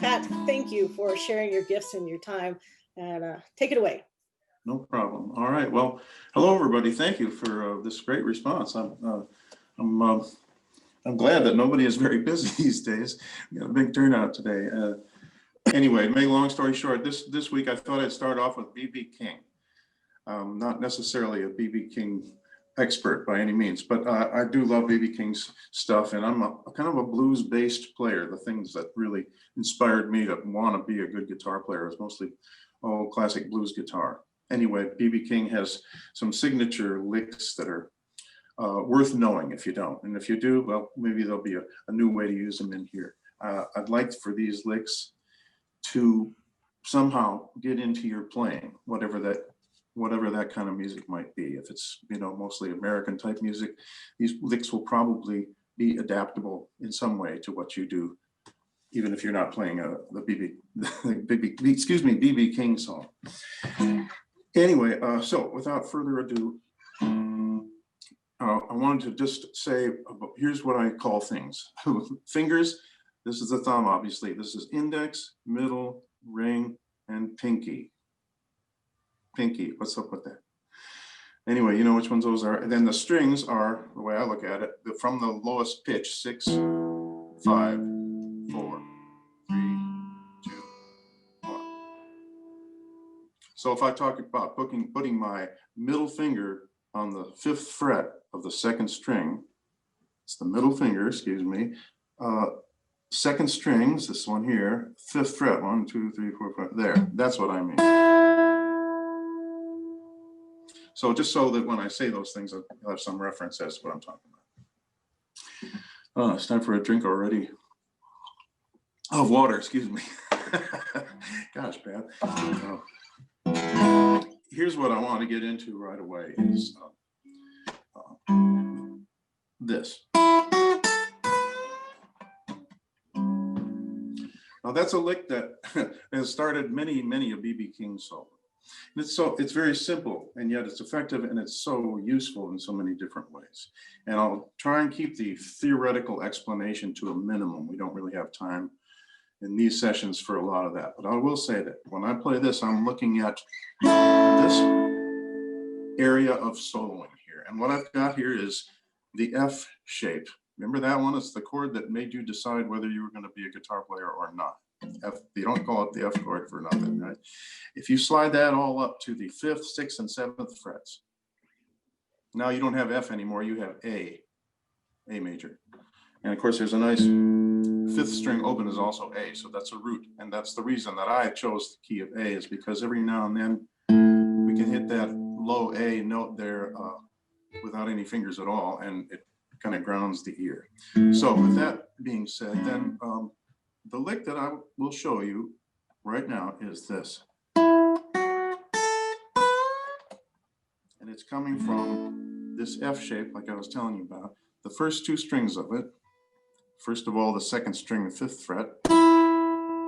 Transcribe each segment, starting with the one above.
Pat, thank you for sharing your gifts and your time, and take it away. No problem. All right. Well, hello, everybody. Thank you for this great response. I'm glad that nobody is very busy these days. We got a big turnout today. Anyway, to make a long story short, this week I thought I'd start off with B.B. King. Not necessarily a B.B. King expert by any means, but I do love B.B. King's stuff, and I'm a kind of a blues-based player. The things that really inspired me to want to be a good guitar player is mostly classic blues guitar. Anyway, B.B. King has some signature licks that are worth knowing if you don't. And if you do, well, maybe there'll be a new way to use them in here. I'd like for these licks to somehow get into your playing, whatever that kind of music might be. If it's, mostly American type music, these licks will probably be adaptable in some way to what you do, even if you're not playing the B.B. King song. Anyway, so without further ado, I wanted to just say, here's what I call things. Fingers, this is the thumb, obviously. This is index, middle, ring, and pinky. Pinky, what's up with that? Anyway, you know which ones those are. And then the strings are, the way I look at it, from the lowest pitch, 6, 5, 4, 3, 2, 1. So if I talk about putting my middle finger on the 5th fret of the 2nd string, it's the middle finger, excuse me, 2nd strings, this one here, 5th fret, 1, 2, 3, 4, 5, there, that's what I mean. So just so that when I say those things, I'll have some reference as to what I'm talking about. It's time for a drink already. Oh, water, excuse me. Gosh, Pat. Here's what I want to get into right away is this. Now that's a lick that has started many a B.B. King solo. And it's very simple, and yet it's effective, and it's so useful in so many different ways. And I'll try and keep the theoretical explanation to a minimum. We don't really have time in these sessions for a lot of that, but I will say that when I play this, I'm looking at this area of soloing here. And what I've got here is the F shape. Remember that one? It's the chord that made you decide whether you were going to be a guitar player or not. You don't call it the F chord for nothing, right? If you slide that all up to the 5th, 6th, and 7th frets, now you don't have F anymore, you have A major. And of course, there's a nice 5th string open is also A, so that's a root. And that's the reason that I chose the key of A, is because every now and then we can hit that low A note there without any fingers at all, and it kind of grounds the ear. So with that being said, then the lick that I will show you right now is this. And it's coming from this F shape, like I was telling you about. The first 2 strings of it, first of all, the 2nd string, the 5th fret,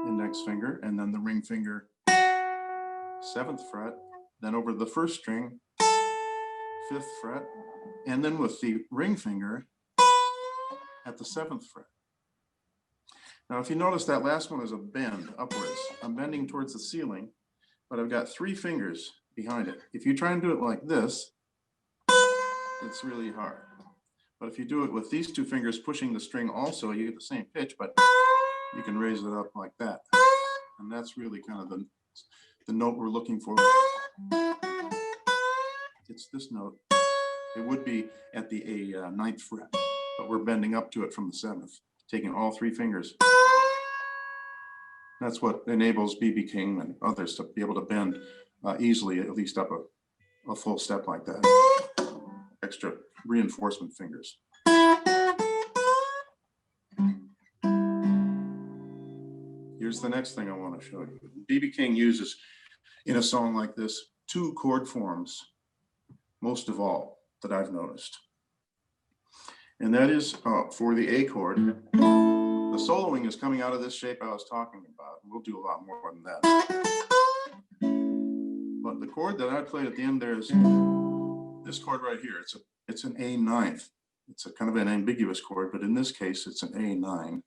index finger, and then the ring finger, 7th fret, then over the 1st string, 5th fret, and then with the ring finger at the 7th fret. Now, if you notice, that last one is a bend upwards. I'm bending towards the ceiling, but I've got 3 fingers behind it. If you try and do it like this, it's really hard. But if you do it with these 2 fingers pushing the string also, you get the same pitch, but you can raise it up like that. And that's really kind of the note we're looking for. It's this note. It would be at the 9th fret, but we're bending up to it from the 7th, taking all 3 fingers. That's what enables B.B. King and others to be able to bend easily, at least up a full step like that. Extra reinforcement fingers. Here's the next thing I want to show you. B.B. King uses, in a song like this, 2 chord forms, most of all, that I've noticed. And that is for the A chord. The soloing is coming out of this shape I was talking about. We'll do a lot more than that. But the chord that I played at the end there is this chord right here. It's an A9. It's a kind of an ambiguous chord, but in this case, it's an A9.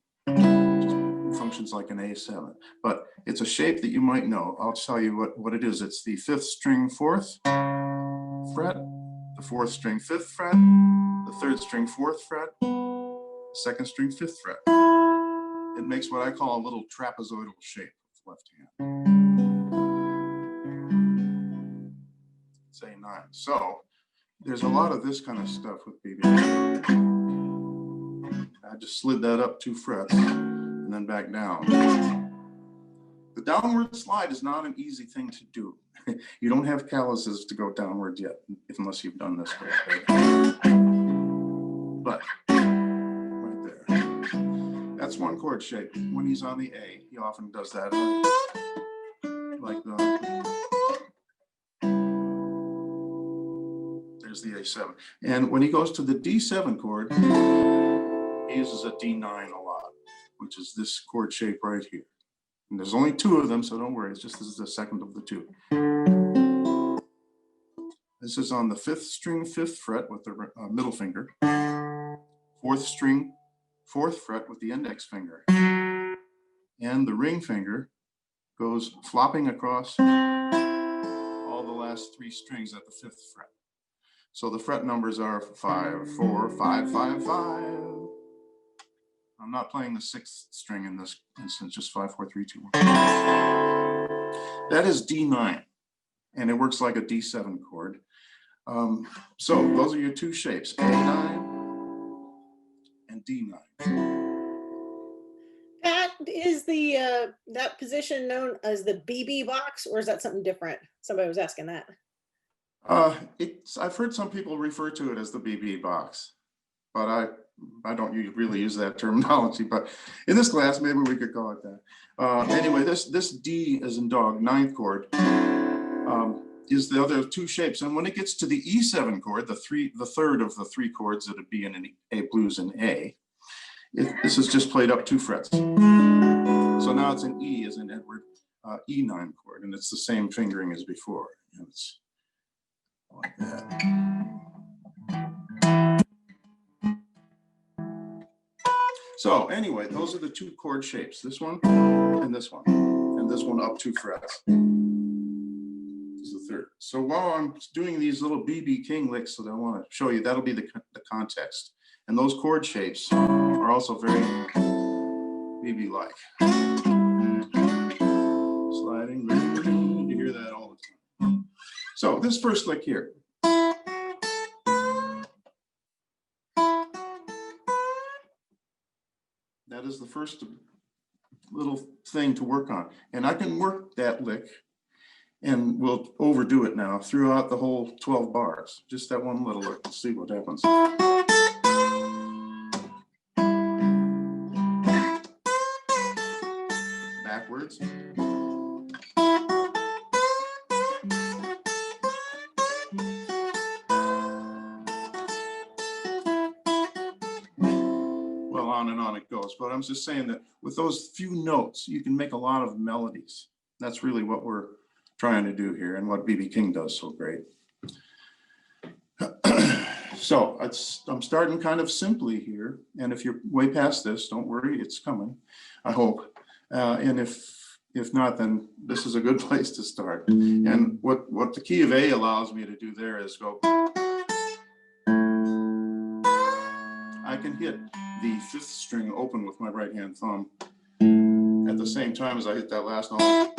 Just functions like an A7, but it's a shape that you might know. I'll tell you what it is. It's the 5th string 4th fret, the 4th string 5th fret, the 3rd string 4th fret, the 2nd string 5th fret. It makes what I call a little trapezoidal shape with the left hand. It's A9. So there's a lot of this kind of stuff with BB. I just slid that up 2 frets and then back down. The downward slide is not an easy thing to do. You don't have calluses to go downward yet, unless you've done this way. But right there. That's one chord shape. When he's on the A, he often does that like the. There's the A7. And when he goes to the D7 chord, he uses a D9 a lot, which is this chord shape right here. And there's only 2 of them, so don't worry. It's just this is the second of the 2. This is on the 5th string 5th fret with the middle finger, 4th string 4th fret with the index finger, and the ring finger goes flopping across all the last 3 strings at the 5th fret. So the fret numbers are 5, 4, 5, 5, 5. I'm not playing the 6th string in this instance, just 5, 4, 3, 2, 1. That is D9, and it works like a D7 chord. So those are your 2 shapes, A9 and D9. Pat, is the that position known as the BB box, or is that something different? Somebody was asking that. I've heard some people refer to it as the BB box, but I don't really use that terminology. But in this class, maybe we could call it that. Anyway, this D as in dog, 9th chord, is the other 2 shapes. And when it gets to the E7 chord, the 3rd of the 3 chords that would be in an A blues in A, this is just played up 2 frets. So now it's an E as in Edward, E9 chord, and it's the same fingering as before. And it's like that. So anyway, those are the 2 chord shapes, this one and this one up 2 frets. This is the 3rd. So while I'm doing these little BB King licks that I want to show you, that'll be the context. And those chord shapes are also very BB-like. Sliding, you hear that all the time. So this first lick here. That is the first little thing to work on. And I can work that lick, and we'll overdo it now, throughout the whole 12 bars. Just that one little lick. Let's see what happens. Backwards. Well, on and on it goes. But I'm just saying that with those few notes, you can make a lot of melodies. That's really what we're trying to do here, and what BB King does so great. So I'm starting kind of simply here, and if you're way past this, don't worry, it's coming, I hope. And if not, then this is a good place to start. And what the key of A allows me to do there is go. I can hit the 5th string open with my right hand thumb at the same time as I hit that last note.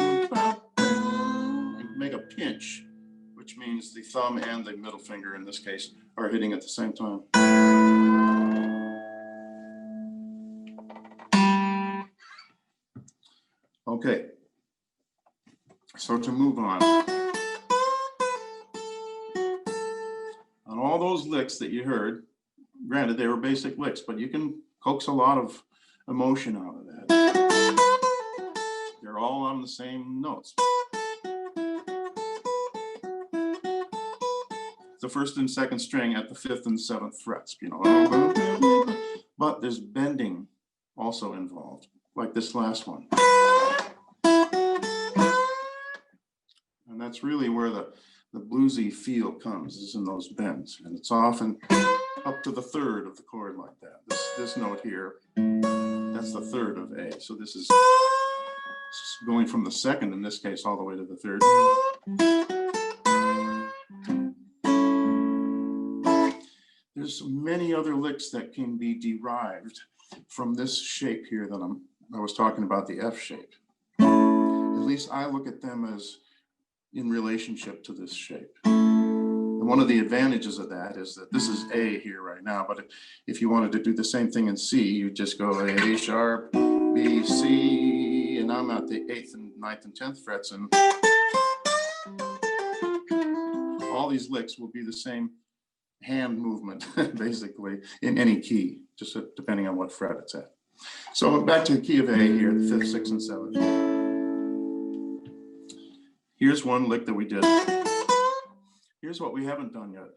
And make a pinch, which means the thumb and the middle finger in this case are hitting at the same time. Okay, so to move on all those licks that you heard, granted they were basic licks, but you can coax a lot of emotion out of that. They're all on the same notes. The 1st and 2nd string at the 5th and 7th frets, you know. But there's bending also involved, like this last one. And that's really where the bluesy feel comes, is in those bends. And it's often up to the 3rd of the chord like that. This note here, That's the third of A. So this is going from the second, in this case, all the way to the third. There's many other licks that can be derived from this shape here that I was talking about, the F shape. At least I look at them as in relationship to this shape. And one of the advantages of that is that this is A here right now, but if you wanted to do the same thing in C, you just go A sharp, B, C, and I'm at the 8th and 9th and 10th frets, and all these licks will be the same hand movement, basically, in any key, just depending on what fret it's at. So back to the key of A here, the 5th, 6th, and 7th. Here's one lick that we did. Here's what we haven't done yet.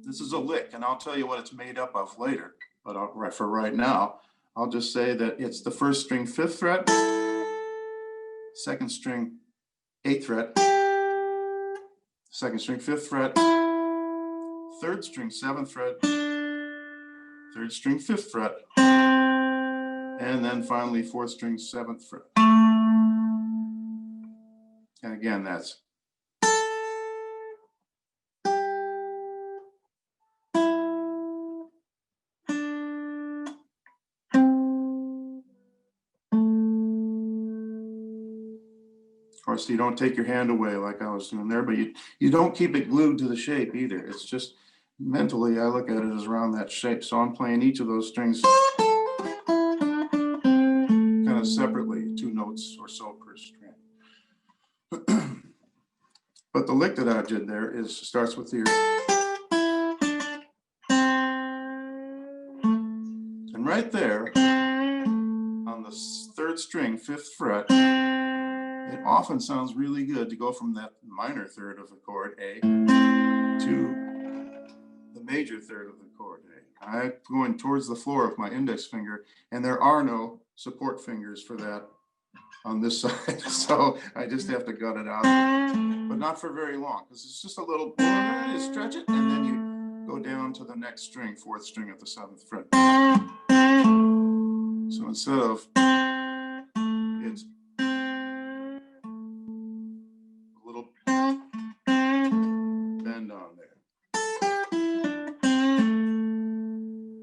This is a lick, and I'll tell you what it's made up of later. But for right now, I'll just say that it's the 1st string 5th fret, 2nd string 8th fret, 2nd string 5th fret, 3rd string 7th fret, 3rd string 5th fret, and then finally 4th string 7th fret. And again, that's. Of course, you don't take your hand away like I was doing there, but you don't keep it glued to the shape either. It's just mentally, I look at it as around that shape. So I'm playing each of those strings kind of separately, 2 notes or so per string. But the lick that I did there starts with here. And right there, on the 3rd string, 5th fret, it often sounds really good to go from that minor third of the chord A to the major third of the chord A. I'm going towards the floor of my index finger, and there are no support fingers for that on this side. So I just have to gut it out, but not for very long, because it's just a little, you stretch it, and then you go down to the next string, 4th string at the 7th fret. So instead of, it's bend on there.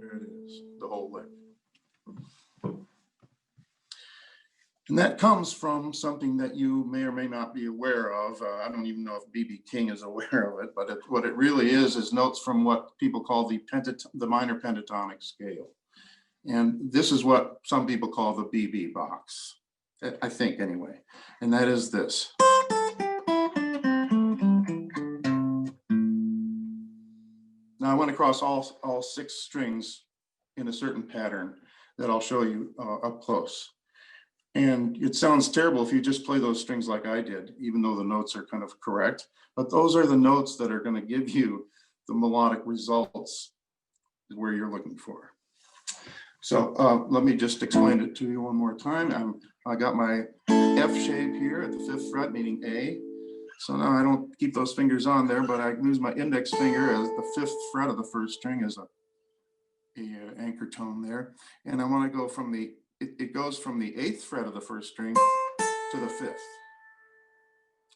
There it is, the whole lick. And that comes from something that you may or may not be aware of. I don't even know if B.B. King is aware of it, but what it really is notes from what people call the minor pentatonic scale. And this is what some people call the B.B. box, I think anyway, and that is this. Now I went across all 6 strings in a certain pattern that I'll show you up close. And it sounds terrible if you just play those strings like I did, even though the notes are kind of correct. But those are the notes that are going to give you the melodic results where you're looking for. So let me just explain it to you one more time. I got my F shape here at the 5th fret, meaning A. So now I don't keep those fingers on there, but I use my index finger as the 5th fret of the 1st string as a anchor tone there. And I want to go from it goes from the 8th fret of the 1st string to the 5th.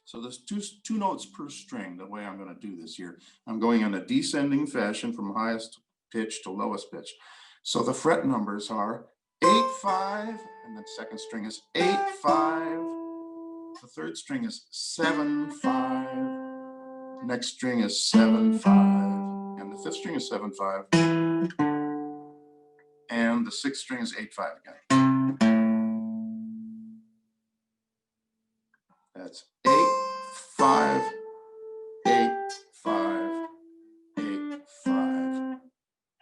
So there's two notes per string, the way I'm going to do this here. I'm going in a descending fashion from highest pitch to lowest pitch. So the fret numbers are 8, 5, and the 2nd string is 8, 5. The 3rd string is 7, 5. The next string is 7, 5. And the 5th string is 7, 5. And the 6th string is 8, 5 again. That's 8, 5, 8, 5, 8, 5,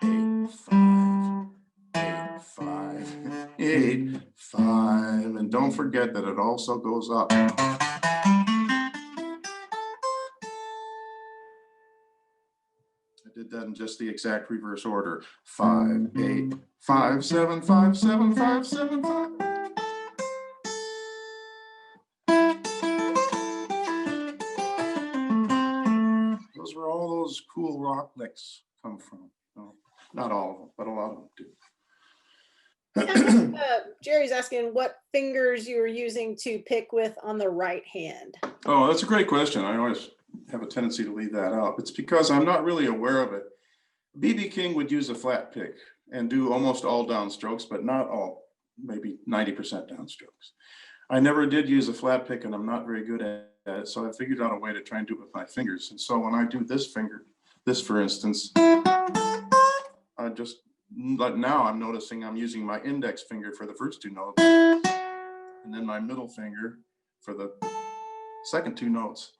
8, 5, 8, 5, 8, 5. And don't forget that it also goes up. I did that in just the exact reverse order. 5, 8, 5, 7, 5, 7, 5, 7, 5. Those were all those cool rock licks come from. No, not all of them, but a lot of them do. Jerry's asking what fingers you were using to pick with on the right hand. Oh, that's a great question. I always have a tendency to leave that out. It's because I'm not really aware of it. B.B. King would use a flat pick and do almost all downstrokes, but not all, maybe 90% downstrokes. I never did use a flat pick, and I'm not very good at it, so I figured out a way to try and do it with my fingers. And so when I do this finger, this for instance, but now I'm noticing I'm using my index finger for the first two notes, and then my middle finger for the second two notes.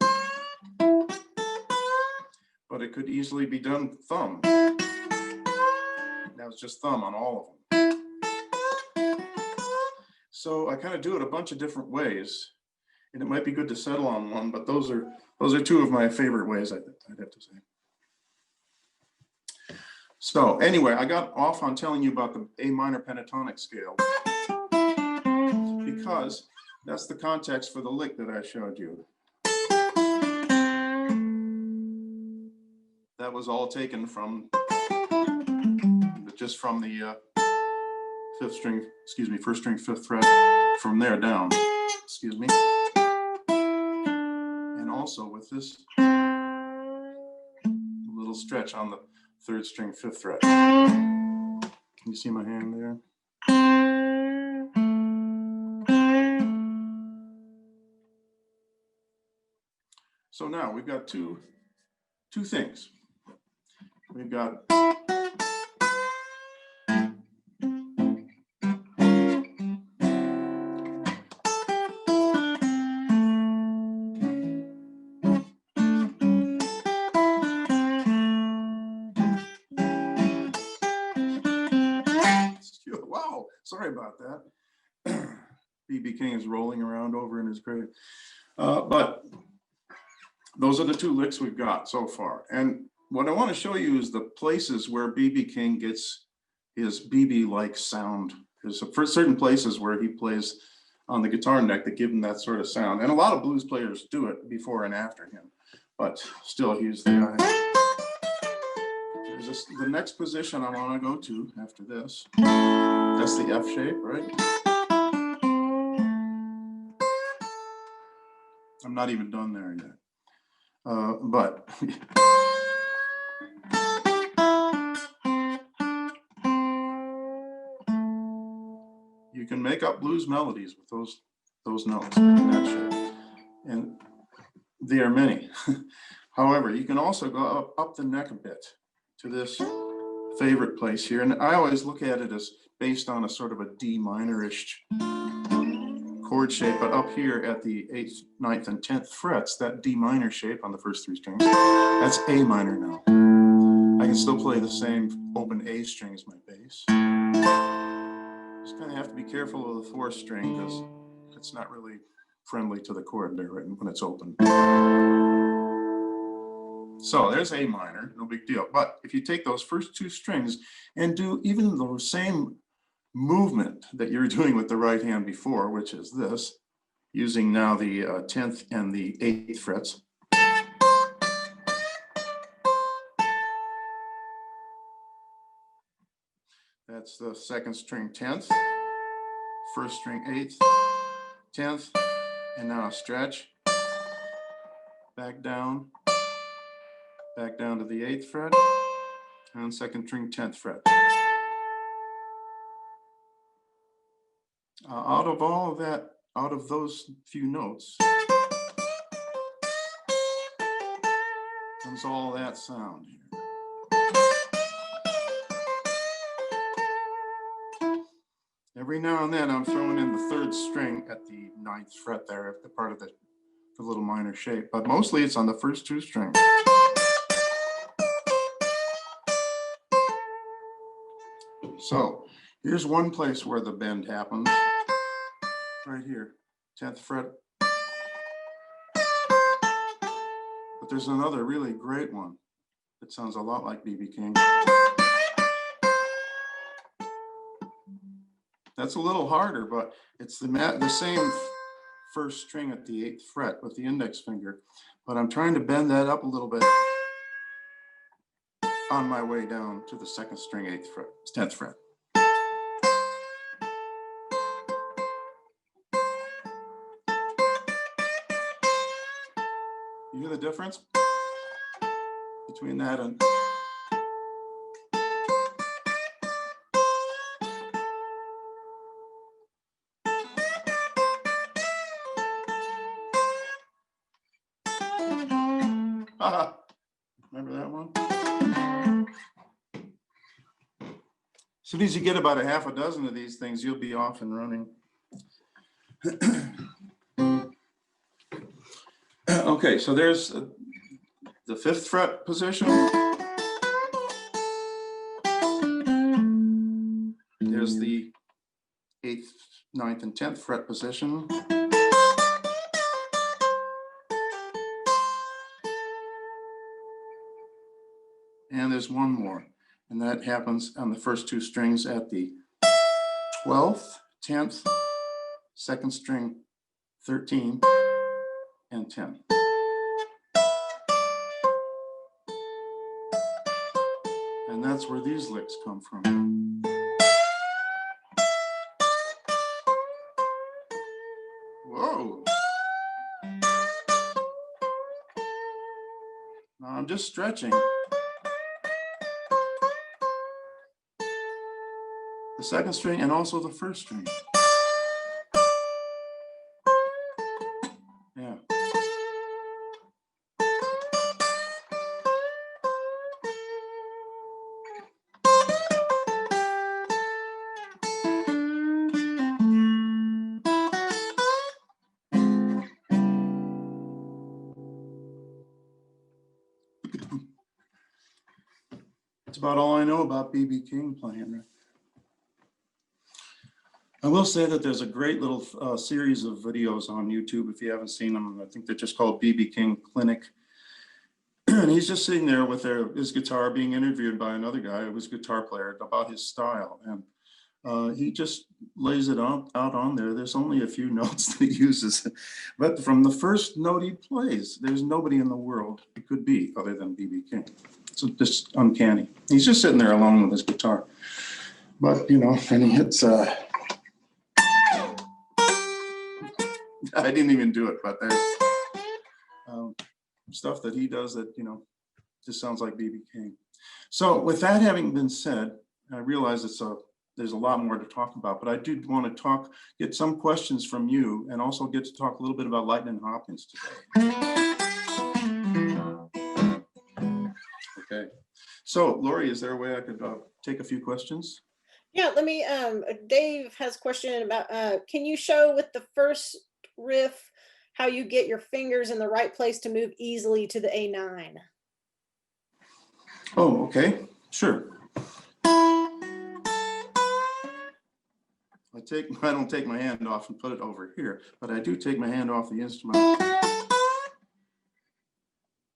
But it could easily be done thumb. That was just thumb on all of them. So I kind of do it a bunch of different ways, and it might be good to settle on one, but those are two of my favorite ways, I'd have to say. So anyway, I got off on telling you about the A minor pentatonic scale because that's the context for the lick that I showed you. That was all taken from just from the first string, fifth fret, from there down, and also with this little stretch on the third string, fifth fret. Can you see my hand there? So now we've got two things. We've got wow, sorry about that. B.B. King is rolling around over in his grave. But those are the two licks we've got so far. And what I want to show you is the places where B.B. King gets his B.B.-like sound. There's certain places where he plays on the guitar neck that give him that sort of sound. And a lot of blues players do it before and after him, but still he's the guy. There's the next position I want to go to after this. That's the F shape, right? I'm not even done there yet. But you can make up blues melodies with those notes in that shape, and there are many. However, you can also go up the neck a bit to this favorite place here, and I always look at it as based on a sort of a D minor-ish chord shape, but up here at the 8th, 9th, and 10th frets, that D minor shape on the first three strings, that's A minor now. I can still play the same open A string as my bass. Just kind of have to be careful of the fourth string because it's not really friendly to the chord there when it's open. So there's A minor, no big deal. But if you take those first two strings and do even the same movement that you're doing with the right hand before, which is this, using now the 10th and the 8th frets. That's the second string 10th, first string 8th, 10th, and now a stretch, back down to the 8th fret, and second string 10th fret. Out of all of that, out of those few notes, comes all that sound here. Every now and then I'm throwing in the third string at the 9th fret there, at the part of the little minor shape, but mostly it's on the first two strings. So here's one place where the bend happens, right here, 10th fret. But there's another really great one that sounds a lot like B.B. King. That's a little harder, but it's the same first string at the 8th fret with the index finger, but I'm trying to bend that up a little bit on my way down to the second string, 8th fret, 10th fret. You hear the difference between that and remember that one? As soon as you get about a half a dozen of these things, you'll be off and running. Okay, so there's the 5th fret position. There's the 8th, 9th, and 10th fret position. And there's one more, and that happens on the first 2 strings at the 12th, 10th, 2nd string, 13, and 10. And that's where these licks come from. Whoa. Now I'm just stretching. The 2nd string and also the 1st string. Yeah. That's about all I know about B.B. King playing. I will say that there's a great little series of videos on YouTube if you haven't seen them. I think they're just called B.B. King Clinic. And he's just sitting there with his guitar being interviewed by another guy who was a guitar player about his style. And he just lays it out on there. There's only a few notes that he uses. But from the first note he plays, there's nobody in the world it could be other than B.B. King. It's just uncanny. He's just sitting there alone with his guitar. But, you know, and he hits... I didn't even do it, but there's stuff that he does that, you know, just sounds like B.B. King. So with that having been said, I realize there's a lot more to talk about, but I do want to get some questions from you and also get to talk a little bit about Lightning Hopkins today. Okay. So Lori, is there a way I could take a few questions? Yeah, let me, Dave has a question about, can you show with the first riff how you get your fingers in the right place to move easily to the A9? Oh, okay, sure. I don't take my hand off and put it over here, but I do take my hand off the instrument,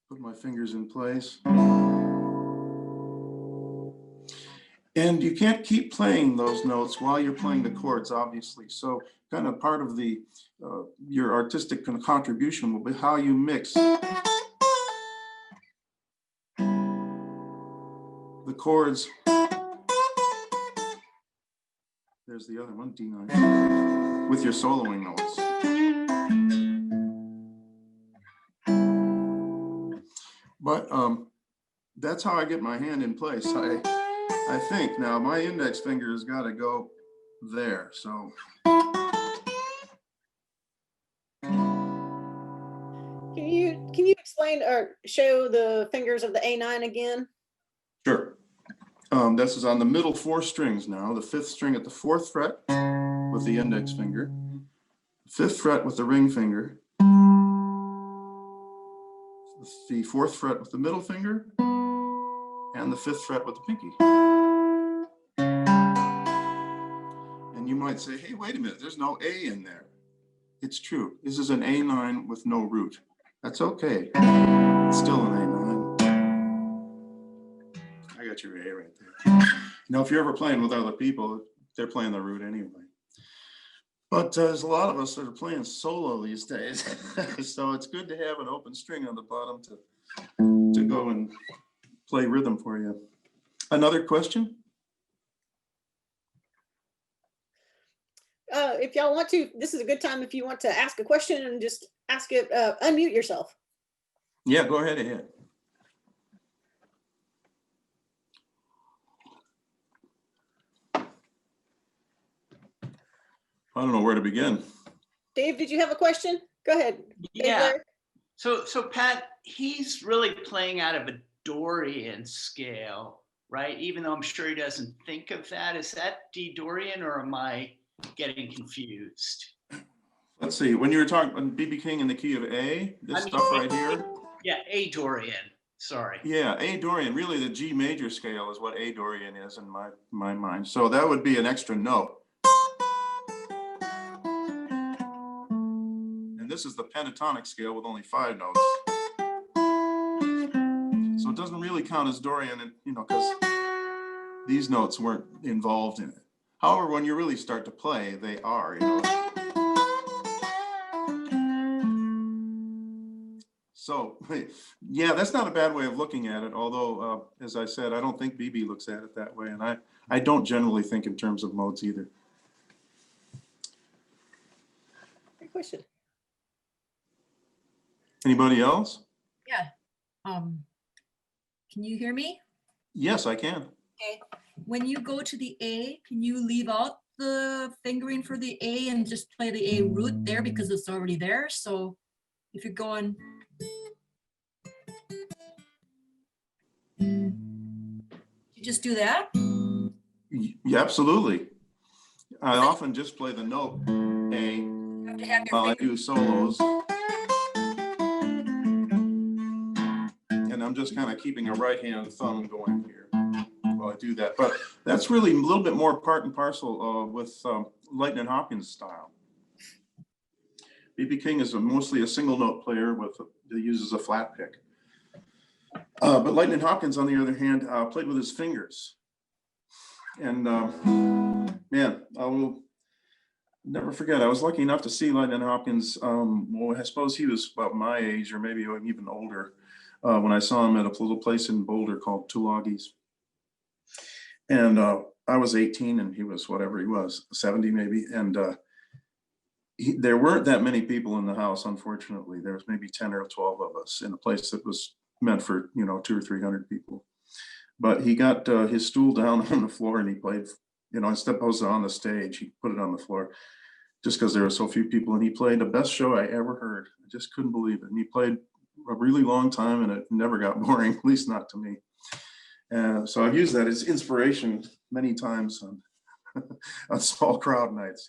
put my fingers in place. And you can't keep playing those notes while you're playing the chords, obviously. So kind of part of the your artistic contribution will be how you mix the chords. There's the other one, D9, with your soloing notes. But that's how I get my hand in place. I think now my index finger has got to go there. So can you explain or show the fingers of the A9 again? sure. This is on the middle 4 strings now. The 5th string at the 4th fret with the index finger, 5th fret with the ring finger, the 4th fret with the middle finger, and the 5th fret with the pinky. And you might say, hey, wait a minute, there's no A in there. It's true. This is an A9 with no root. That's okay. It's still an A9. I got your A right there. You know, if you're ever playing with other people, they're playing the root anyway. But there's a lot of us that are playing solo these days. So it's good to have an open string on the bottom to go and play rhythm for you. Another question? If y'all want to, this is a good time if you want to ask a question and just ask it, unmute yourself. Yeah, go ahead. I don't know where to begin. Dave, did you have a question? Go ahead. Yeah. Dave, So Pat, he's really playing out of a Dorian scale, right? Even though I'm sure he doesn't think of that. Is that D Dorian, or am I getting confused? Let's see, when you were talking BB King in the key of A, this stuff right here. Yeah, A Dorian, sorry. Yeah, A Dorian, really the G major scale is what A Dorian is in my mind. So that would be an extra note. And this is the pentatonic scale with only 5 notes. So it doesn't really count as Dorian, because these notes weren't involved in it. However, when you really start to play, they are, So, yeah, that's not a bad way of looking at it. Although, as I said, I don't think BB looks at it that way. And I don't generally think in terms of modes either. great question. Anybody else? Yeah. Can you hear me? Yes, I can. Okay. When you go to the A, can you leave out the fingering for the A and just play the A root there because it's already there? So if you're going, you just do that? Yeah, absolutely. I often just play the note A You have to have your while I finger. do solos. And I'm just kind of keeping a right hand thumb going here while I do that. But that's really a little bit more part and parcel with Lightning Hopkins style. BB King is mostly a single note player that uses a flat pick. But Lightning Hopkins, on the other hand, played with his fingers. And man, I will never forget, I was lucky enough to see Lightning Hopkins. Well, I suppose he was about my age or maybe even older when I saw him at a little place in Boulder called Tulagis. And I was 18 and he was whatever he was, 70 maybe. And there weren't that many people in the house, unfortunately. There was maybe 10 or 12 of us in a place that was meant for 200 or 300 people. But he got his stool down on the floor and he played, instead of posing on the stage, he put it on the floor just because there were so few people. And he played the best show I ever heard. I just couldn't believe it. And he played a really long time and it never got boring, at least not to me. So I've used that as inspiration many times on small crowd nights,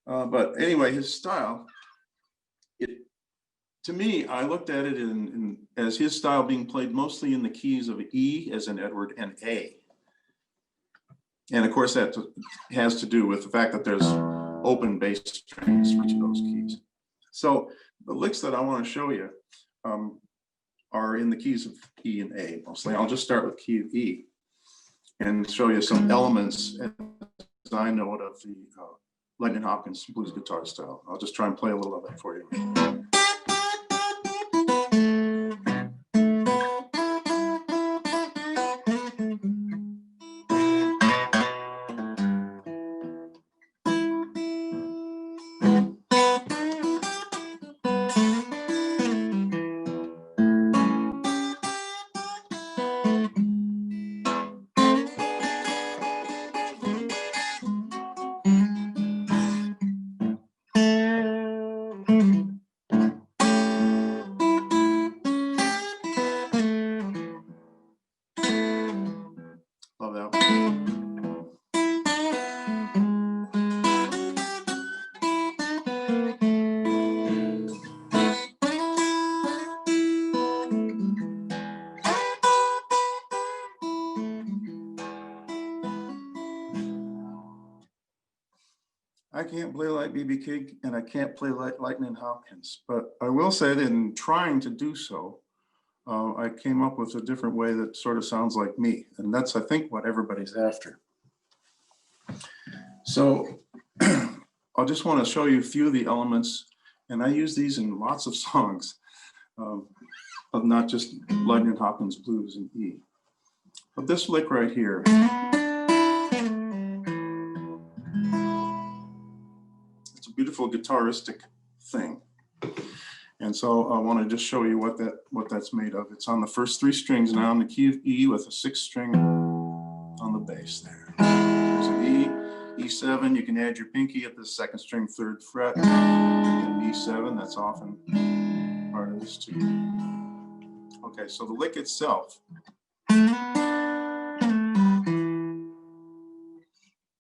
But anyway, his style, to me, I looked at it as his style being played mostly in the keys of E, as in Edward, and A. And of course, that has to do with the fact that there's open bass strings for each of those keys. So the licks that I want to show you are in the keys of E and A mostly. I'll just start with key of E and show you some elements as I know it of the Lightning Hopkins blues guitar style. I'll just try and play a little of it for you. Love that one. I can't play like BB King and I can't play like Lightning Hopkins, but I will say that in trying to do so, I came up with a different way that sort of sounds like me. And that's, I think, what everybody's after. So I just want to show you a few of the elements, and I use these in lots of songs. of not just Ludwig Hopkins blues in E. But this lick right here, it's a beautiful guitaristic thing. And so I want to just show you what that's made of. It's on the first 3 strings now in the key of E with a 6th string on the bass there. There's an E, E7. You can add your pinky at the 2nd string, 3rd fret, and E7. That's often part of this too. Okay, so the lick itself,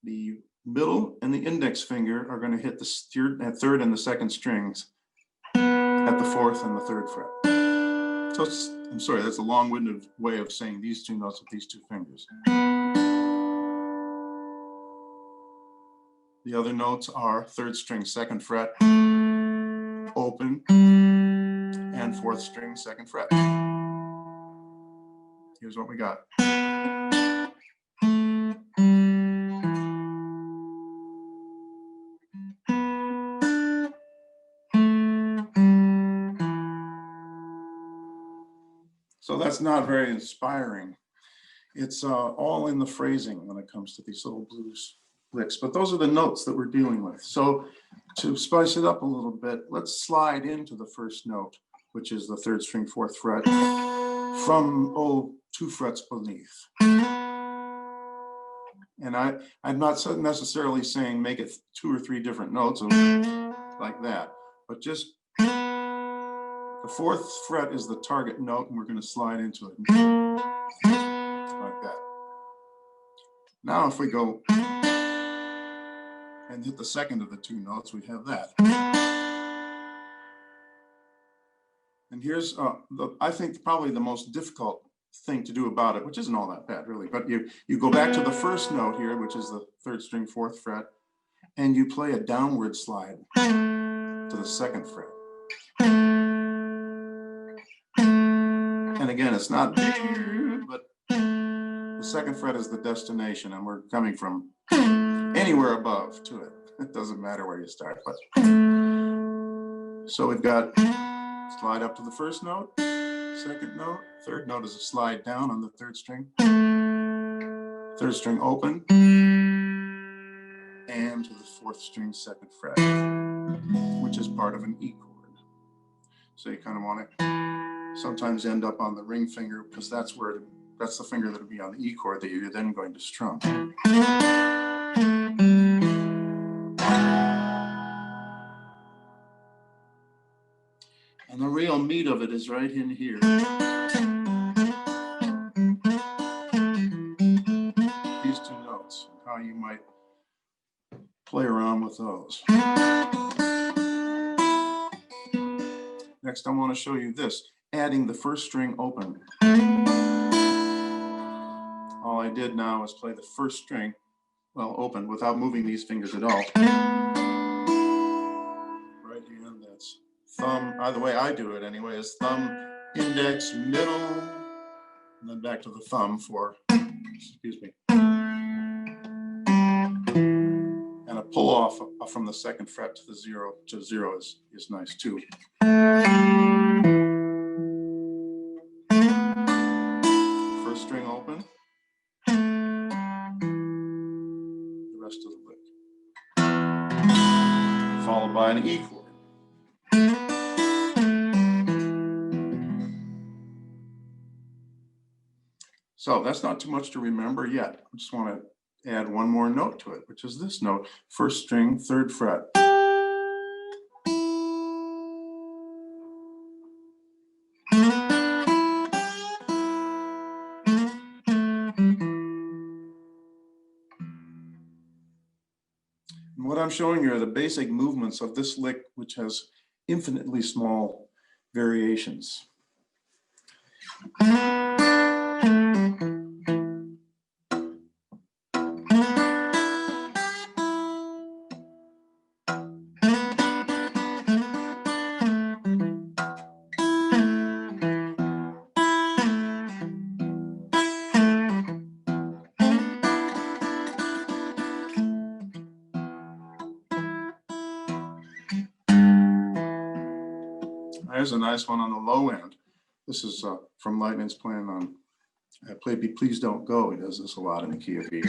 the middle and the index finger are going to hit the 3rd and the 2nd strings at the 4th and the 3rd fret. So I'm sorry, that's a long-winded way of saying these 2 notes with these 2 fingers. The other notes are 3rd string, 2nd fret, open, and 4th string, 2nd fret. Here's what we got. So that's not very inspiring. It's all in the phrasing when it comes to these little blues licks, but those are the notes that we're dealing with. So to spice it up a little bit, let's slide into the first note, which is the 3rd string, 4th fret, from 2 frets beneath. And I'm not necessarily saying make it 2 or 3 different notes like that, but just the 4th fret is the target note, and we're going to slide into it like that. Now if we go and hit the 2nd of the 2 notes, we have that. And here's, I think, probably the most difficult thing to do about it, which isn't all that bad, really. But you go back to the first note here, which is the 3rd string, 4th fret, and you play a downward slide to the 2nd fret. And again, it's not big, but the 2nd fret is the destination, and we're coming from anywhere above to it. It doesn't matter where you start. But so we've got slide up to the first note, 2nd note, 3rd note is a slide down on the 3rd string, 3rd string open, and to the 4th string, 2nd fret, which is part of an E chord. So you kind of want to sometimes end up on the ring finger, because that's the finger that would be on the E chord that you're then going to strum. And the real meat of it is right in here. These 2 notes, how you might play around with those. Next, I want to show you this, adding the 1st string open. All I did now is play the 1st string, well, open, without moving these fingers at all. Right hand, that's thumb, the way I do it anyway, is thumb, index, middle, and then back to the thumb for, excuse me. And a pull off from the 2nd fret to the 0 is nice too. First string open, the rest of the lick, followed by an E chord. So that's not too much to remember yet. I just want to add one more note to it, which is this note, 1st string, 3rd fret. And what I'm showing you are the basic movements of this lick, which has infinitely small variations. There's a nice one on the low end. This is from Lightning's playing on, I played Be Please Don't Go. He does this a lot in the key of E.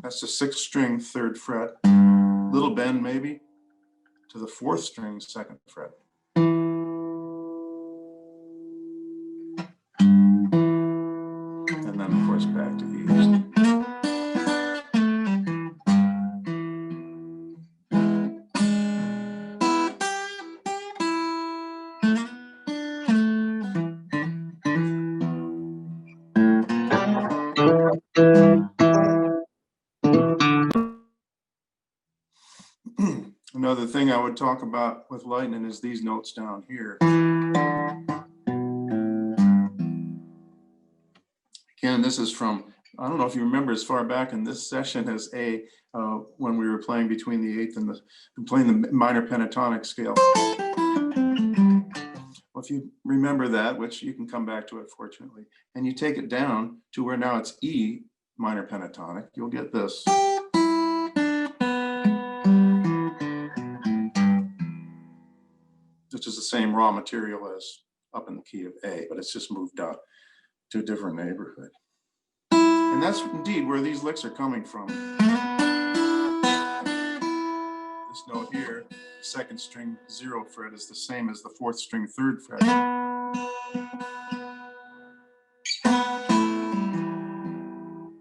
That's the 6th string, 3rd fret. Little bend maybe to the 4th string, 2nd fret. And then of course back to E. Another thing I would talk about with Lightning is these notes down here. Again, this is from, I don't know if you remember as far back in this session as A, when we were playing between the 8th and playing the minor pentatonic scale. Well, if you remember that, which you can come back to it fortunately, and you take it down to where now it's E minor pentatonic, you'll get this. Which is the same raw material as up in the key of A, but it's just moved out to a different neighborhood. And that's indeed where these licks are coming from. This note here, 2nd string 0th fret, is the same as the 4th string 3rd fret.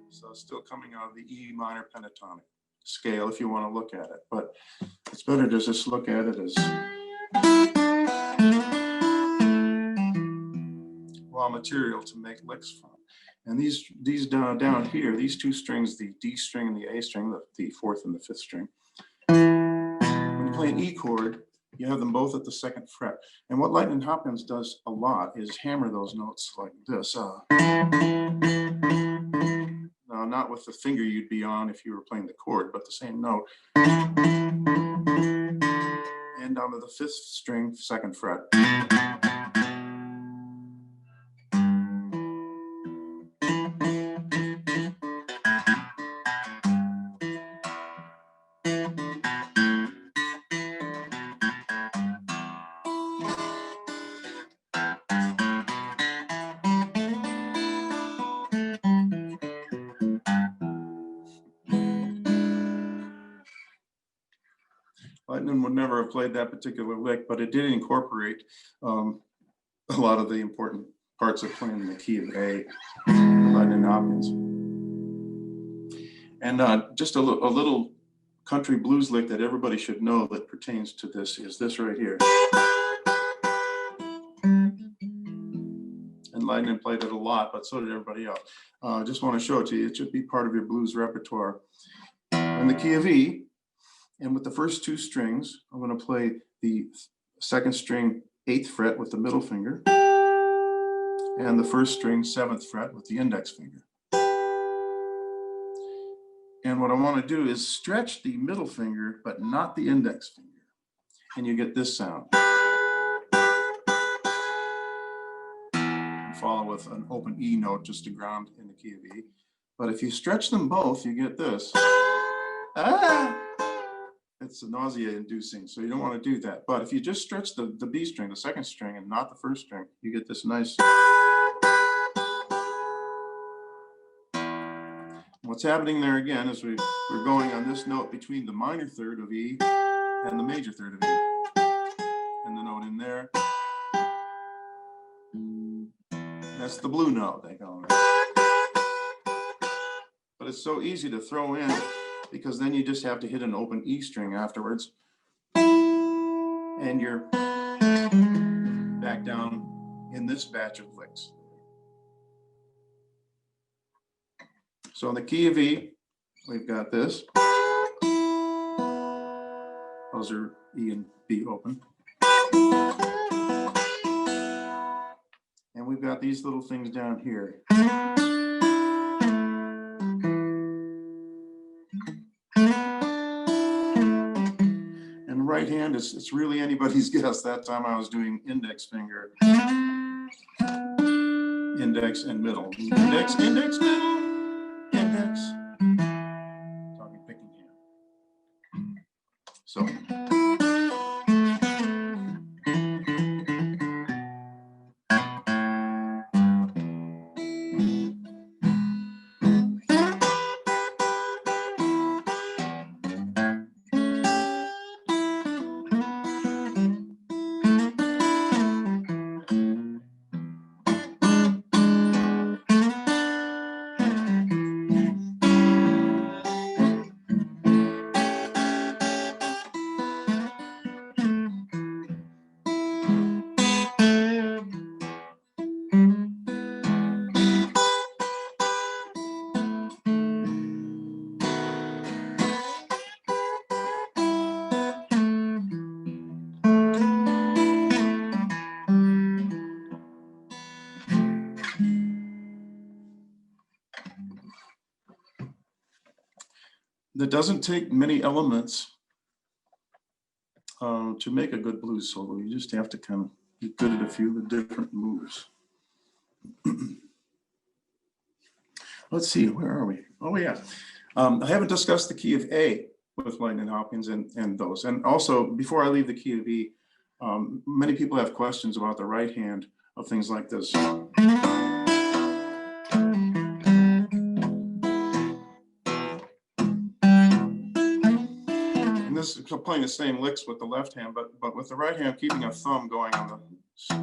So it's still coming out of the E minor pentatonic scale if you want to look at it, but it's better to just look at it as raw material to make licks from. And these down here, these 2 strings, the D string and the A string, the 4th and the 5th string, when you play an E chord, you have them both at the 2nd fret. And what Lightning Hopkins does a lot is hammer those notes like this. Now, not with the finger you'd be on if you were playing the chord, but the same note. And down to the 5th string, 2nd fret. Lightning would never have played that particular lick, but it did incorporate a lot of the important parts of playing the key of A, Lightning Hopkins. And just a little country blues lick that everybody should know that pertains to this is this right here. And Lightning played it a lot, but so did everybody else. I just want to show it to you. It should be part of your blues repertoire. In the key of E, and with the first 2 strings, I'm going to play the 2nd string 8th fret with the middle finger, and the 1st string 7th fret with the index finger. And what I want to do is stretch the middle finger, but not the index finger. And you get this sound. And follow with an open E note just to ground in the key of E. But if you stretch them both, you get this. Ah! It's nausea-inducing, so you don't want to do that. But if you just stretch the B string, the 2nd string, and not the 1st string, you get this nice. What's happening there again is we're going on this note between the minor 3rd of E and the major 3rd of E. And the note in there. That's the blue note, they call it. But it's so easy to throw in, because then you just have to hit an open E string afterwards. And you're back down in this batch of licks. So in the key of E, we've got this. Those are E and B open. And we've got these little things down here. Right hand, it's really anybody's guess. That time I was doing index finger, index and middle. Index, index, middle, index. Talking picking hand. So that doesn't take many elements to make a good blues solo. You just have to kind of get good at a few of the different moves. Let's see, where are we? Oh yeah, I haven't discussed the key of A with Lightning Hopkins and those. And also, before I leave the key of E, many people have questions about the right hand of things like this. And this is playing the same licks with the left hand, but with the right hand, keeping a thumb going on the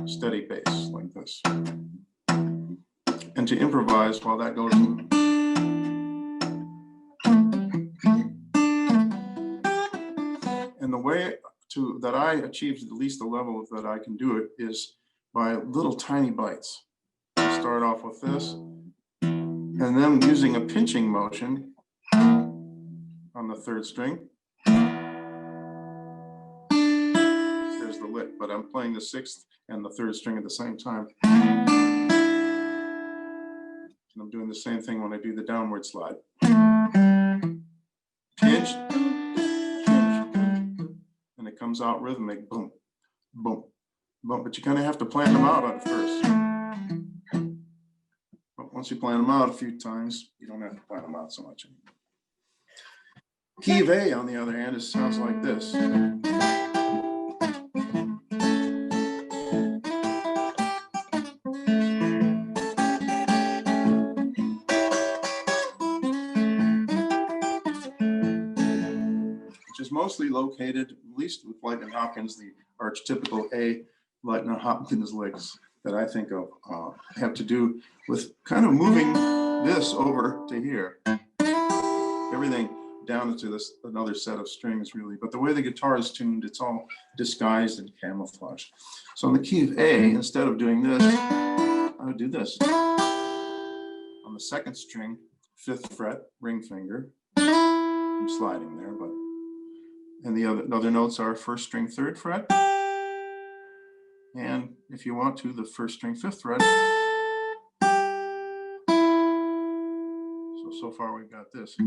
steady bass like this. And to improvise while that goes. And the way that I achieved at least the level that I can do it is by little tiny bites. I start off with this, and then using a pinching motion on the third string. There's the lick, but I'm playing the sixth and the third string at the same time. And I'm doing the same thing when I do the downward slide. Pinch, and it comes out rhythmic, boom, boom, boom. But you kind of have to plan them out at first. But once you plan them out a few times, you don't have to plan them out so much anymore. Key of A, on the other hand, it sounds like this. Which is mostly located, at least with Lightning Hopkins, the archetypical A Lightning Hopkins licks that I think of have to do with kind of moving this over to here. Everything down into this another set of strings, really. But the way the guitar is tuned, it's all disguised and camouflaged. So on the key of A, instead of doing this, I would do this. On the second string, 5th fret, ring finger. I'm sliding there, but and the other notes are 1st string, 3rd fret. And if you want to, the 1st string, 5th fret. So far we've got this. A.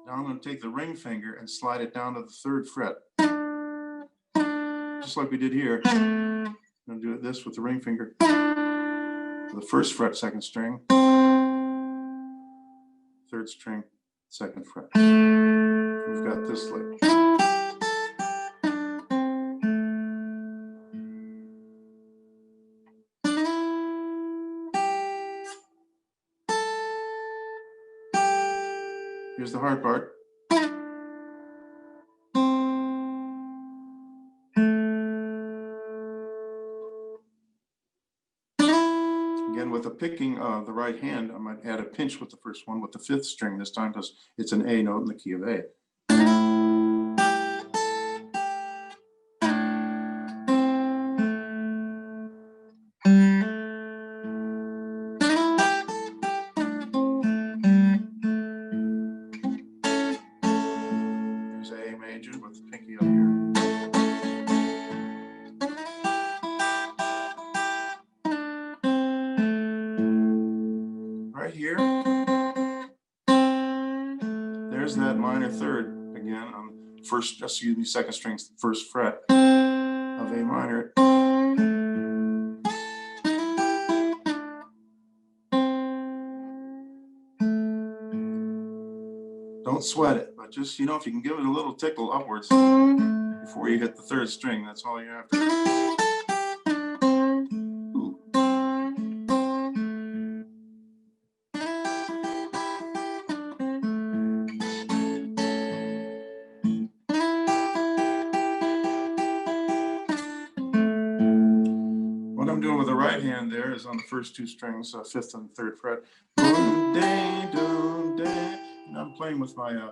Now I'm going to take the ring finger and slide it down to the 3rd fret. Just like we did here. I'm going to do this with the ring finger. To the 1st fret, 2nd string. 3rd string, 2nd fret. We've got this lick. Here's the hard part. Again, with the picking of the right hand, I might add a pinch with the first one with the 5th string this time because it's an A note in the key of A. There's A major with the pinky up here. Right here, there's that minor 3rd again on second string, 1st fret of A minor. Don't sweat it, but just, you know, if you can give it a little tickle upwards before you hit the 3rd string, that's all you have to do. Ooh. What I'm doing with the right hand there is on the first 2 strings, 5th and 3rd fret. And I'm playing with my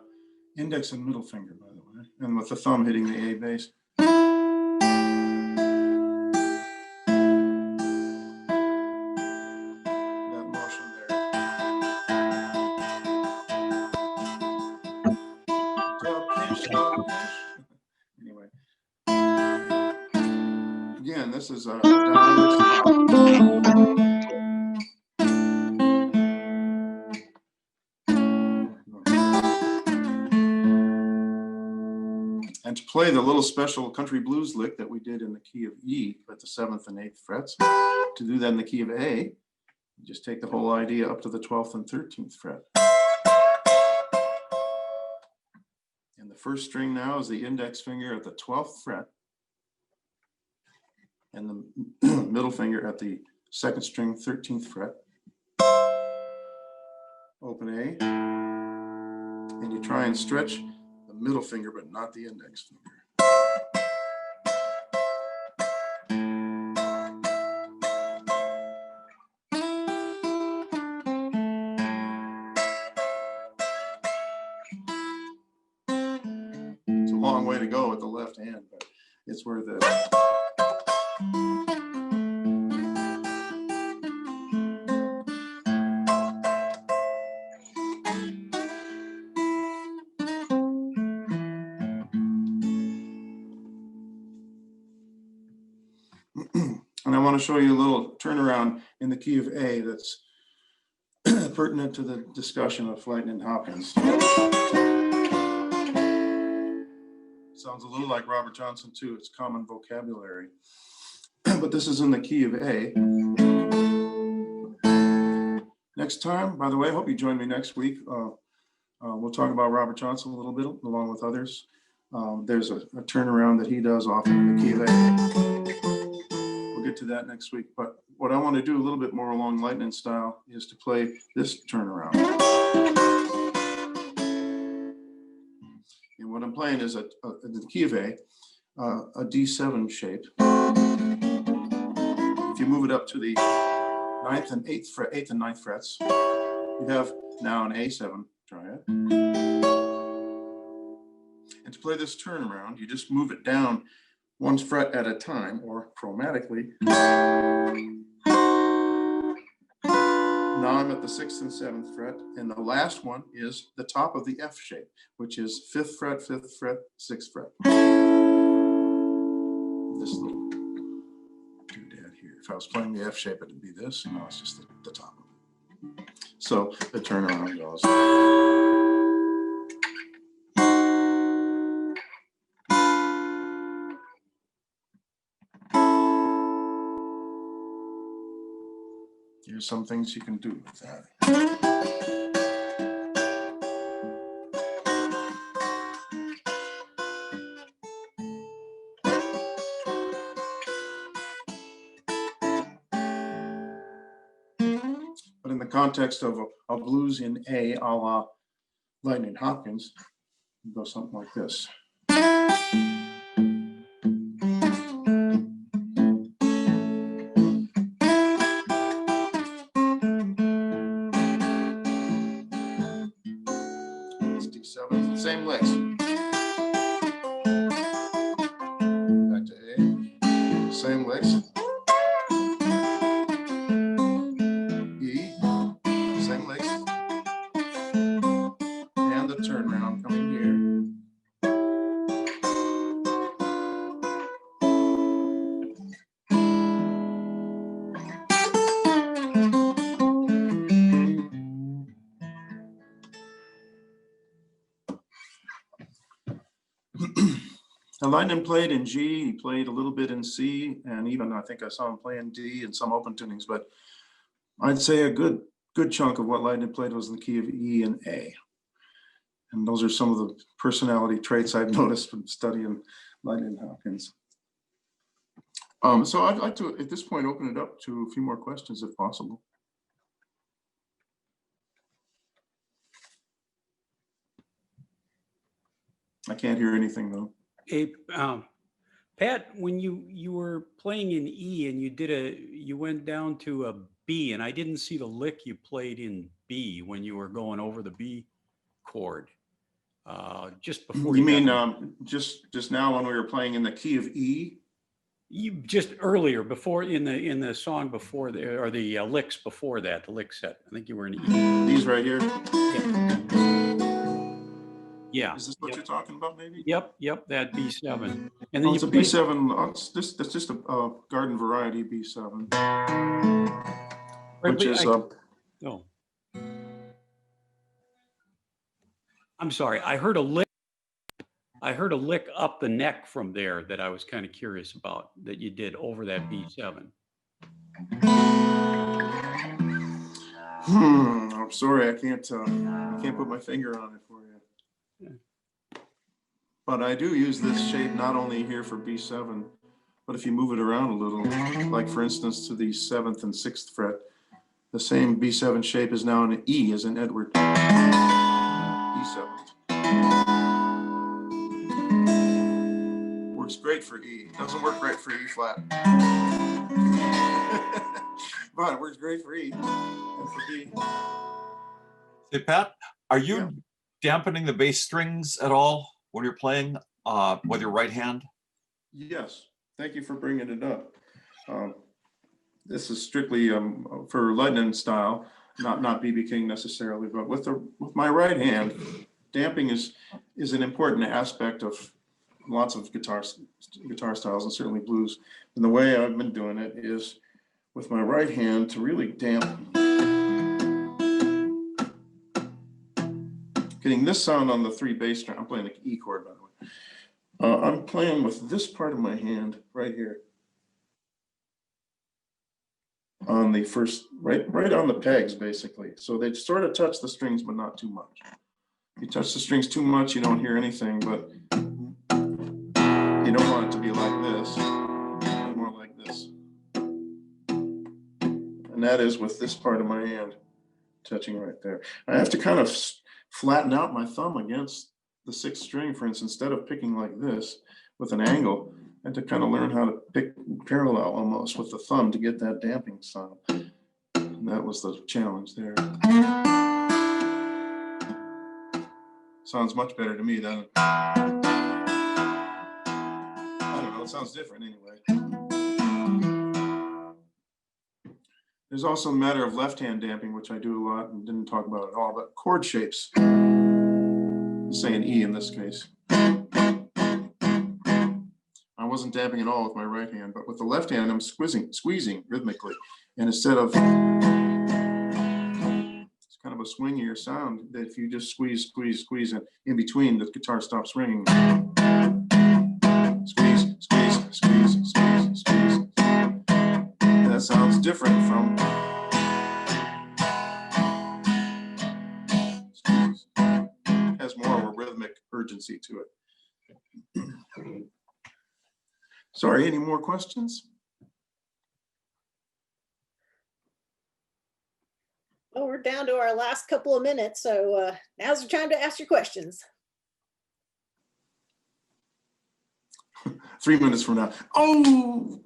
index and middle finger, by the way, and with the thumb hitting the A bass. That motion there. Anyway. Again, this is a downward slide. And to play the little special country blues lick that we did in the key of E at the 7th and 8th frets, to do that in the key of A, you just take the whole idea up to the 12th and 13th fret. And the first string now is the index finger at the 12th fret, and the middle finger at the 2nd string, 13th fret. Open A, and you try and stretch the middle finger, but not the index finger. It's a long way to go with the left hand, but it's worth it. And I want to show you a little turnaround in the key of A that's pertinent to the discussion of Flighton and Hopkins. Sounds a little like Robert Johnson too. It's common vocabulary. But this is in the key of A. Next time, by the way, I hope you join me next week. We'll talk about Robert Johnson a little bit, along with others. There's a turnaround that he does often in the key of A. We'll get to that next week. But what I want to do a little bit more along Lightning style is to play this turnaround. And what I'm playing is in the key of A D7 shape. If you move it up to the 9th and 8th fret, 8th and 9th frets, you have now an A7 triad. And to play this turnaround, you just move it down one fret at a time, or chromatically. Now I'm at the 6th and 7th fret, and the last one is the top of the F shape, which is 5th fret, 5th fret, 6th fret. This little doodad here. If I was playing the F shape, it would be this. No, it's just the top of it. So the turnaround goes. Here's some things you can do with that. But in the context of a blues in A la Lightning Hopkins, it goes something like this. It's D7, same licks. Back to A, same licks. Same licks, and the turnaround coming here. Now, Lightning played in G, he played a little bit in C, and even I think I saw him play in D and some open tunings, but I'd say a good chunk of what Lightning played was in the key of E and A. And those are some of the personality traits I've noticed from studying Lightning Hopkins. So I'd like to, at this point, open it up to a few more questions if possible. I can't hear anything though. Hey, Pat, when you were playing in E and you went down to a B, and I didn't see the lick you played in B when you were going over the B chord. Just before you mean just now when we were playing in the key of E? You just earlier, before in the song before the, or the licks before that, the lick set. I think you were in E. These right here. Yeah. Is this what you're talking about, maybe? Yep. That B7. And then it's a B7. That's just a garden variety B7, which is oh. I'm sorry. I heard a lick I heard a lick up the neck from there that I was kind of curious about that you did over that B7. I'm sorry, I can't put my finger on it for you. But I do use this shape not only here for B7, but if you move it around a little, like for instance to the 7th and 6th fret, the same B7 shape is now an E as in Edward. E7. Works great for E. Doesn't work great for E flat. But it works great for E and for B. Hey, Pat, are you Yeah. dampening the bass strings at all when you're playing with your right hand? Yes, thank you for bringing it up. This is strictly for Lebanon style, not BB King necessarily, but with my right hand, damping is an important aspect of lots of guitar styles and certainly blues. And the way I've been doing it is with my right hand to really dampen. Getting this sound on the 3 bass string. I'm playing the E chord, by the way. I'm playing with this part of my hand right here. On the first, right on the pegs, basically. So they sort of touch the strings, but not too much. If you touch the strings too much, you don't hear anything, but you don't want it to be like this, more like this. And that is with this part of my hand touching right there. I have to kind of flatten out my thumb against the 6th string, for instance, instead of picking like this with an angle, I had to kind of learn how to pick parallel almost with the thumb to get that damping sound. And that was the challenge there. Sounds much better to me than, I don't know, it sounds different anyway. There's also a matter of left-hand damping, which I do a lot and didn't talk about at all, but chord shapes. Say an E in this case. I wasn't damping at all with my right hand, but with the left hand, I'm squeezing rhythmically. And instead of, it's kind of a swingier sound that if you just squeeze, and in between, the guitar stops ringing. Squeeze. And that sounds different from squeeze. It has more of a rhythmic urgency to it. Sorry, any more questions? Well, we're down to our last couple of minutes, so now's the time to ask your questions. 3 minutes from now. Oh!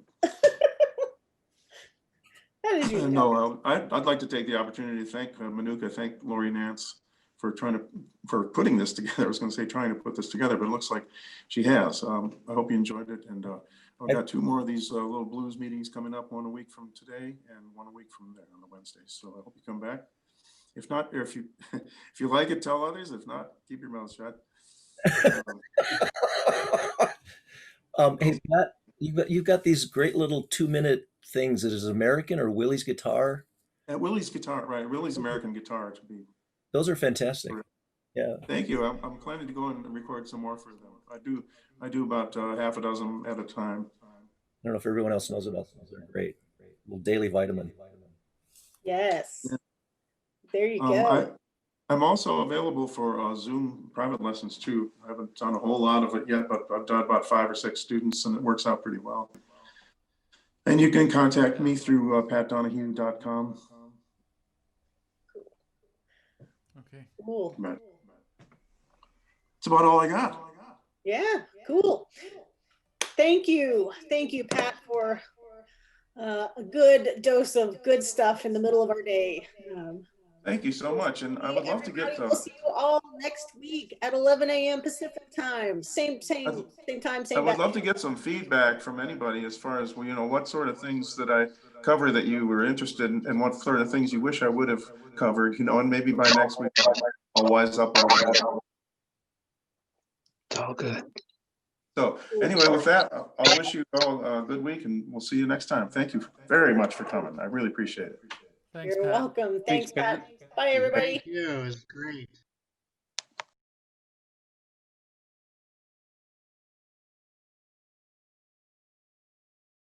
How did you know? No, I'd like to take the opportunity to thank Manuka, thank Lori Nance for putting this together. I was going to say trying to put this together, but it looks like she has. I hope you enjoyed it. And I've got 2 more of these little blues meetings coming up, 1 a week from today and 1 a week from there on the Wednesdays. So I hope you come back. If not, or if you like it, tell others. If not, keep your mouth shut. Hey, Matt, you've got these great little 2-minute things. Is it American or Willie's Guitar? At Willie's Guitar, right? Willie's American Guitar to be. Those are fantastic. Yeah. Thank you. I'm planning to go and record some more for them. I do about half a dozen at a time. I don't know if everyone else knows about those. They're great. Little daily vitamin. Yes. Yeah. There you go. I'm also available for Zoom private lessons too. I haven't done a whole lot of it yet, but I've done about 5 or 6 students and it works out pretty well. And you can contact me through patdonohue.com. Okay. Cool. That's about all I got. Yeah, cool. Thank you, Pat, for a good dose of good stuff in the middle of our day. Thank you so much. And I would love to get We'll see you all next week at 11 a.m. Pacific time. Same time, same I would bat. love to get some feedback from anybody as far as, you know, what sort of things that I cover that you were interested in and what sort of things you wish I would have covered, you know, and maybe by next week I'll wise up a little bit. It's all good. So anyway, with that, I'll wish you all a good week and we'll see you next time. Thank you very much for coming. I really appreciate it. Thanks, You're Pat. welcome. Thanks, Pat. Bye, everybody. Thank you. It was great.